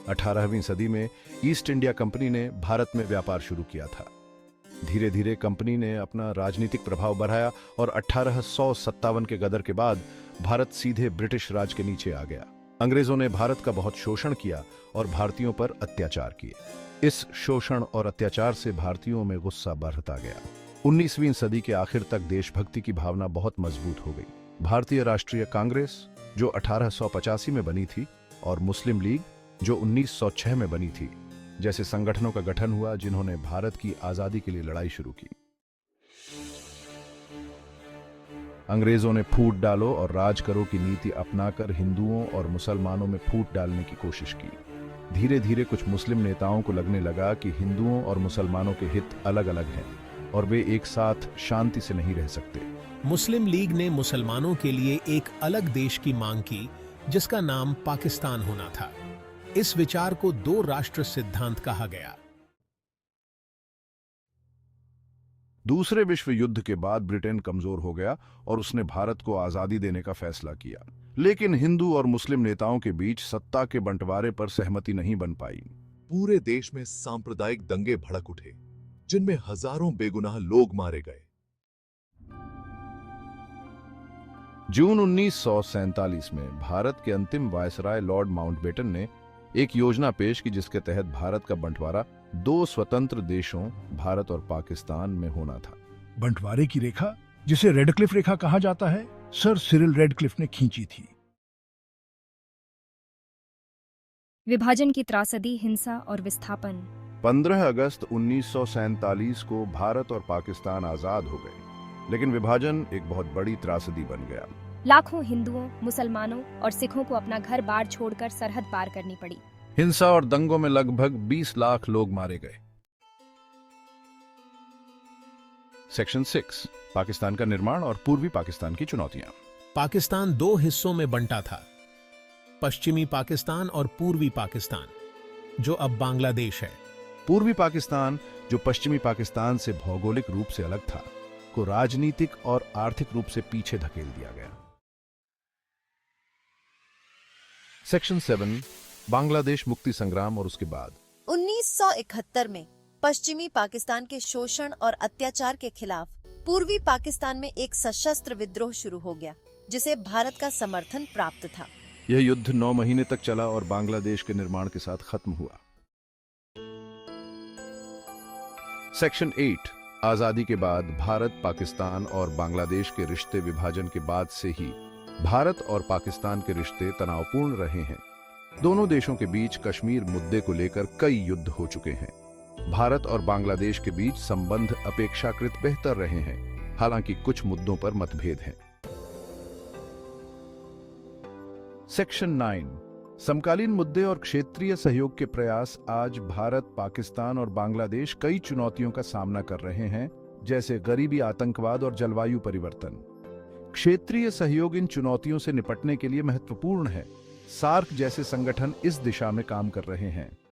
18वीं सदी में east India company ने भारत में व्यापार शुरू किया था। धीरे धीरे कंपनी ने अपना राजनीतिक प्रभाव बढ़ाया और 1857 के गदर के बाद भारत सीधे ब्रिटिश राज के नीचे आ गया। अंग्रेजों ने भारत का बहुत शोषण किया और भारतीयों पर अत्याचार किए। इस शोषण और अत्याचार से भारतीयों में गुस्सा बढ़ता गया। 19वीं सदी के आखिर तक देशभक्ति की भावना बहुत मजबूत हो गई। भारतीय राष्ट्रीय कांग्रेस, जो 1885 में बनी थी, और मुस्लिम लीग, जो 1906 में बनी थी, जैसे संगठनों का गठन हुआ जिन्होंने भारत की आजादी के लिए लड़ाई शुरू की। अंग्रेजों ने फूट डालो और राज करो की नीति अपनाकर हिंदुओं और मुसलमानों में फूट डालने की कोशिश की। धीरे धीरे कुछ मुस्लिम नेताओं को लगने लगा कि हिंदुओं और मुसलमानों के हित अलग अलग हैं और वे एक साथ शांति से नहीं रह सकते। मुस्लिम लीग ने मुसलमानों के लिए एक अलग देश की मांग की जिसका नाम पाकिस्तान होना था। इस विचार को दो राष्ट्र सिद्धांत कहा गया। दूसरे विश्व युद्ध के बाद ब्रिटेन कमजोर हो गया और उसने भारत को आजादी देने का फैसला किया, लेकिन हिंदू और मुस्लिम नेताओं के बीच सत्ता के बंटवारे पर सहमति नहीं बन पाई। पूरे देश में सांप्रदायिक दंगे भड़क उठे, जिनमें हजारों बेगुनाह लोग मारे गए। जून 1947 में भारत के अंतिम वायसराय लॉर्ड माउंटबेटन ने एक योजना पेश की जिसके तहत भारत का बंटवारा दो स्वतंत्र देशों, भारत और पाकिस्तान में होना था। बंटवारे की रेखा, जिसे रेडक्लिफ रेखा कहा जाता है, सर सिरिल रेडक्लिफ ने खींची थी। विभाजन की त्रासदी, हिंसा और विस्थापन। 15 अगस्त 1947 को भारत और पाकिस्तान आजाद हो गए, लेकिन विभाजन एक बहुत बड़ी त्रासदी बन गया। लाखों हिंदुओं, मुसलमानों और सिखों को अपना घर बार छोड़कर सरहद पार करनी पड़ी। हिंसा और दंगों में लगभग 20 लाख लोग मारे गए। सेक्शन 6, पाकिस्तान का निर्माण और पूर्वी पाकिस्तान की चुनौतियां। पाकिस्तान दो हिस्सों में बंटा था, पश्चिमी पाकिस्तान और पूर्वी पाकिस्तान, जो अब बांग्लादेश है। पूर्वी पाकिस्तान, जो पश्चिमी पाकिस्तान से भौगोलिक रूप से अलग था, को राजनीतिक और आर्थिक रूप से पीछे धकेल दिया गया। सेक्शन 7, बांग्लादेश मुक्ति संग्राम और उसके बाद। 1971 में पश्चिमी पाकिस्तान के शोषण और अत्याचार के खिलाफ पूर्वी पाकिस्तान में एक सशस्त्र विद्रोह शुरू हो गया, जिसे भारत का समर्थन प्राप्त था। यह युद्ध 9 महीने तक चला और बांग्लादेश के निर्माण के साथ खत्म हुआ। सेक्शन 8, आजादी के बाद भारत, पाकिस्तान और बांग्लादेश के रिश्ते। विभाजन के बाद से ही भारत और पाकिस्तान के रिश्ते तनावपूर्ण रहे हैं। दोनों देशों के बीच कश्मीर मुद्दे को लेकर कई युद्ध हो चुके हैं। भारत और बांग्लादेश के बीच संबंध अपेक्षाकृत बेहतर रहे हैं, हालांकि कुछ मुद्दों पर मतभेद हैं। सेक्शन 9, समकालीन मुद्दे और क्षेत्रीय सहयोग के प्रयास। आज भारत, पाकिस्तान और बांग्लादेश कई चुनौतियों का सामना कर रहे हैं, जैसे गरीबी, आतंकवाद और जलवायु परिवर्तन। क्षेत्रीय सहयोग इन चुनौतियों से निपटने के लिए महत्वपूर्ण है। सार्क जैसे संगठन इस दिशा में काम कर रहे हैं।